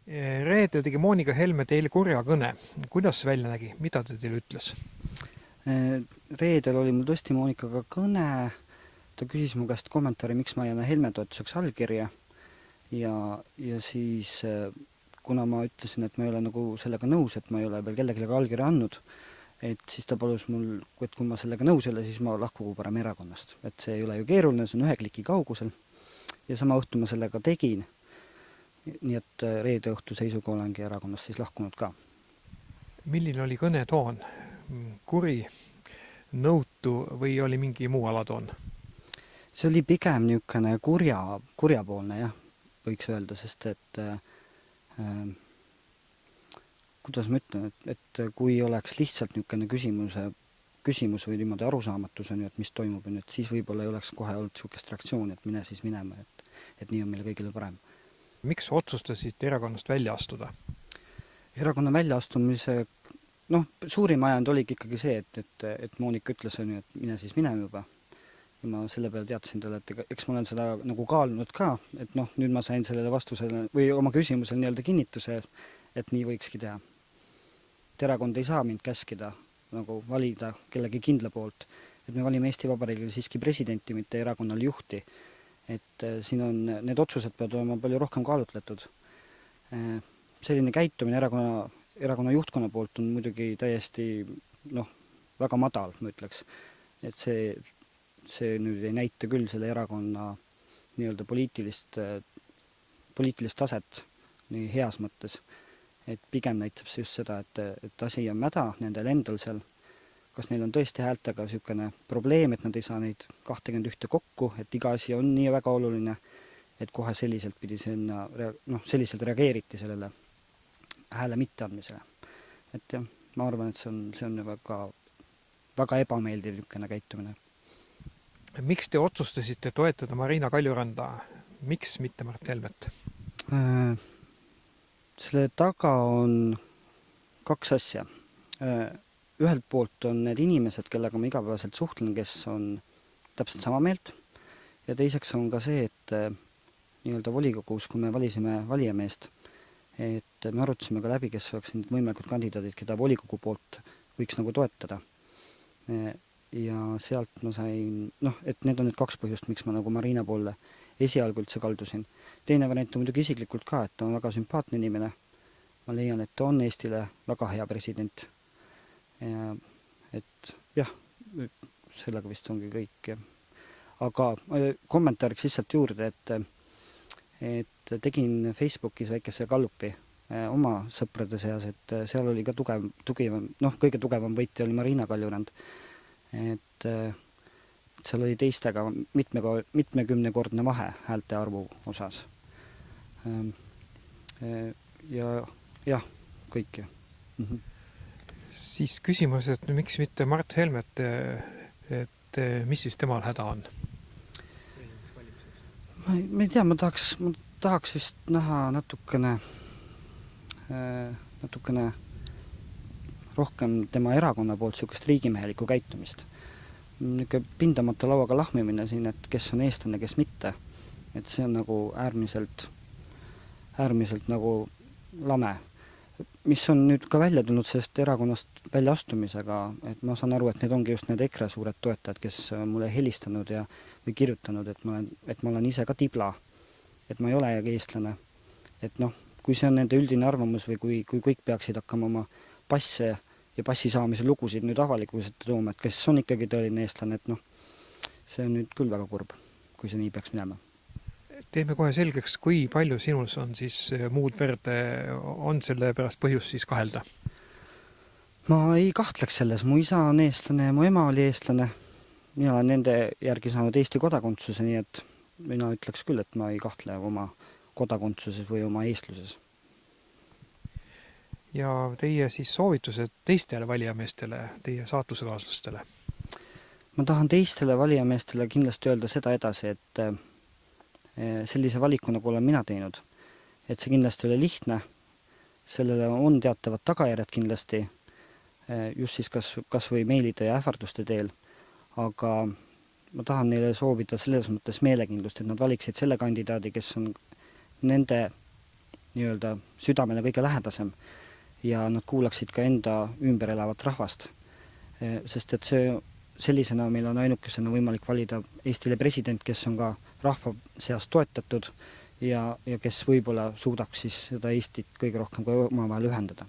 Reedel tegi Moonika Helme teile kurja kõne. Kuidas see välja nägi? Mida ta teile ütles? Reedel oli mul tõesti Moonikaga kõne, ta küsis mu käest kommentaari, miks ma ei anna Helme toetuseks allkirja ja siis kuna ma ütlesin, et ma ei ole nagu sellega nõus, et ma ei ole veel kellelegi allkirja andnud, et siis ta palus mul, et kui ma sellega nõus ei ole, siis ma lahkugu parem erakonnast. Et see ei ole ju keeruline, see on 1 kliki kaugusel ja sama õhtu ma sellega tegin. Nii et reede õhtu seisuga olengi erakonnast siis lahkunud ka. Milline oli kõne toon? Kuri, nõutu või oli mingi muu alatoon? See oli pigem niisugune kurjapoolne, jah, võiks öelda, sest et kuidas ma ütlen, et kui oleks lihtsalt niisugune küsimus või niimoodi arusaamatus on ju, et mis toimub, et siis võib-olla ei oleks kohe olnud niisugust reaktsiooni, et mine siis minema, et nii on meile kõigile parem. Miks otsustasid erakonnast välja astuda? Erakonna väljaastumise, suurim ajand oligi ikkagi see, et Moonika ütles, et mine siis minema juba. Ja ma selle peale teadsin talle, et eks ma olen seda nagu kaalunud ka, et nüüd ma sain sellele vastusele või oma küsimusele nii-öelda kinnituse, et nii võikski teha. Et erakond ei saa mind käskida nagu valida kellegi kindla poolt, et me valime Eesti Vabariigil siiski presidenti, mitte erakonnal juhti. Et siin on need otsused peavad olema palju rohkem kaalutletud. Selline käitumine erakonna juhtkonna poolt on muidugi täiesti väga madal, ma ütleks. Et see nüüd ei näita küll selle erakonna nii-öelda poliitilist taset nii heas mõttes. Et pigem näitab see just seda, et asi on mäda nendel endal seal. Kas neil on tõesti häältega niisugune probleem, et nad ei saa neid 21 kokku, et iga asi on nii väga oluline, et kohe selliselt selliselt reageeriti sellele hääle mitteandmisele. Et jah, ma arvan, et see on väga, väga ebameeldiv niisugune käitumine. Miks te otsustasite toetada Marina Kaljuranda? Miks mitte Mart Helmet? Selle taga on 2 asja. Ühelt poolt on need inimesed, kellega ma igapäevaselt suhtlen, kes on täpselt sama meelt. Ja teiseks on ka see, et nii-öelda volikogus, kui me valisime valijameest, et me arutasime ka läbi, kes oleks need võimalikud kandidaadid, keda volikogu poolt võiks nagu toetada. Ja sealt ma sain, et need on need 2 põhjust, miks ma nagu Marina poole esialgu üldse kaldusin. Teine variant on muidugi isiklikult ka, et ta on väga sümpaatne inimene. Ma leian, et ta on Eestile väga hea president. Ja, et jah, sellega vist ongi kõik. Ja. Aga kommentaariks lihtsalt juurde, et tegin Facebookis väikese gallupi oma sõprade seas, et seal oli ka kõige tugevam võitja oli Marina Kaljurand. Et seal oli teistega mitmekümnekordne vahe häälte arvu osas. Ja kõik. Siis küsimus, et miks mitte Mart Helmet, et mis siis temal häda on? Ma ei tea, ma tahaks vist näha natukene rohkem tema erakonna poolt niisugust riigimehelikku käitumist. Niisugune pindamata lauaga lahmimine siin, et kes on eestlane, kes mitte. Et see on nagu äärmiselt nagu lame. Mis on nüüd ka välja tulnud sellest erakonnast välja astumisega, et ma saan aru, et need ongi just need EKRE suured toetajad, kes mulle helistanud või kirjutanud, et ma olen ise ka tibla, et ma ei ole eestlane. Et kui see on nende üldine arvamus või kui kõik peaksid hakkama oma passe ja passi saamise lugusid nüüd avalikkuselt tooma, et kes on ikkagi tõeline eestlane, et see on nüüd küll väga kurb, kui see nii peaks minema. Teeme kohe selgeks, kui palju sinul on siis muud verd, on selle pärast põhjus siis kahelda? Ma ei kahtleks selles, mu isa on eestlane ja mu ema oli eestlane. Mina olen nende järgi saanud Eesti kodakondsuse, nii et mina ütleks küll, et ma ei kahtle oma kodakondsuses või oma eestluses. Ja teie siis soovitused teistele valijameestele, teie saatusekaaslastele? Ma tahan teistele valijameestele kindlasti öelda seda edasi, et sellise valiku, nagu olen mina teinud. Et see kindlasti oli lihtne, sellele on teatavad tagajärjed kindlasti, just siis kas või meilide ja ähvarduste teel, aga ma tahan neile soovida selles mõttes meelekindlust, et nad valiksid selle kandidaadi, kes on nende nii-öelda südamele kõige lähedasem ja nad kuulaksid ka enda ümber elavat rahvast. Sest et sellisena meil on ainukesena võimalik valida Eestile president, kes on ka rahva seas toetatud ja kes võib-olla suudaks siis seda Eestit kõige rohkem ka omavahel ühendada.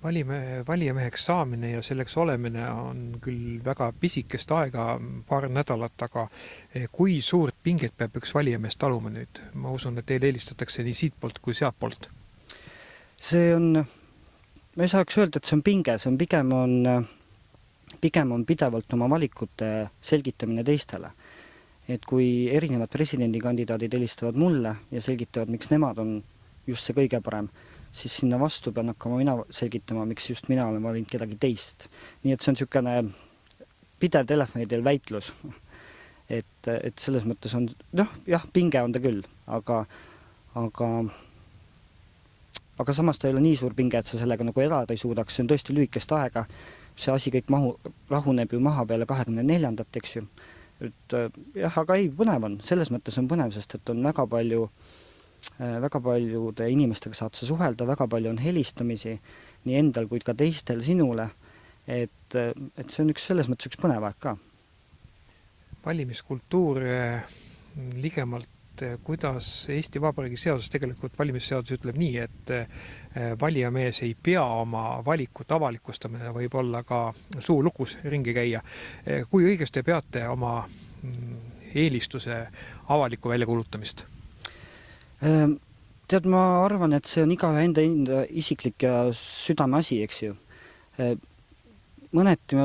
Valijameheks saamine ja selleks olemine on küll väga pisikest aega, paar nädalat, aga kui suurt pinget peab üks valijamees taluma nüüd? Ma usun, et teile eelistatakse nii siitpoolt kui sealtpoolt. See on, ma ei saaks öelda, et see on pinge, see on pigem on pidevalt oma valikute selgitamine teistele. Et kui erinevad presidendikandidaadid helistavad mulle ja selgitavad, miks nemad on just see kõige parem, siis sinna vastu pean hakkama mina selgitama, miks just mina olen valinud kedagi teist. Nii et see on niisugune pidev telefonidel väitlus. Et selles mõttes on, jah, pinge on ta küll, aga samas ta ei ole nii suur pinge, et sa sellega nagu elada ei suudaks, see on tõesti lühikest aega, see asi kõik rahuneb ju maha peale 24. eks ju. Et jah, aga ei, põnev on, selles mõttes on põnev, sest et on väga paljude inimestega saad sa suhelda, väga palju on helistamisi nii endal kui ka teistel sinule, et see on selles mõttes üks põnev aeg ka. Valimiskultuur ligemalt, kuidas Eesti Vabariigi seadus, tegelikult valimisseadus ütleb nii, et valijamees ei pea oma valikut avalikustamine, võib olla ka suu lukus ringi käia. Kui õigesti peate oma eelistuse avaliku väljakuulutamist? Tead, ma arvan, et see on igaühe enda isiklik ja südame asi, eks ju. Mõneti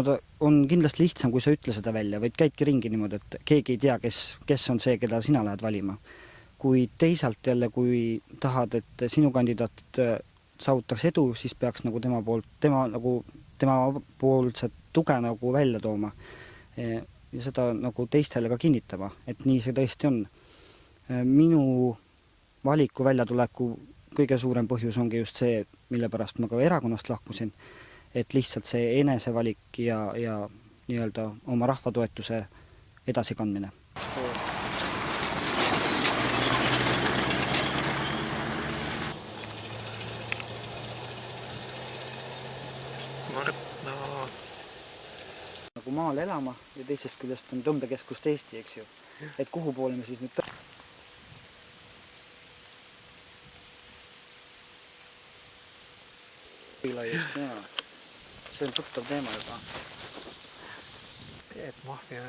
on kindlasti lihtsam, kui sa ütle seda välja, vaid käidki ringi niimoodi, et keegi ei tea, kes on see, keda sina lähed valima. Kui teisalt jälle, kui tahad, et sinu kandidaat saavutaks edu, siis peaks nagu tema poolset tuge nagu välja tooma ja seda nagu teistele ka kinnitama, et nii see tõesti on. Minu valiku väljatuleku kõige suurem põhjus ongi just see, mille pärast ma ka erakonnast lahkusin, et lihtsalt see enesevalik ja nii-öelda oma rahvatoetuse edasikandmine. Nagu maal elama ja teisest küljest on tõmbekeskust Eesti, eks ju. Et kuhu poole me siis nüüd see on tuttav teema juba.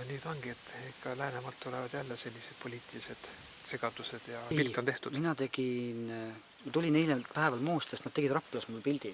Nüüd ongi, et ikka Läänemaalt tulevad jälle sellised poliitilised segadused ja pilt on tehtud. Mina tulin eile päeval Moostest, nad tegid Raplas mul pildi.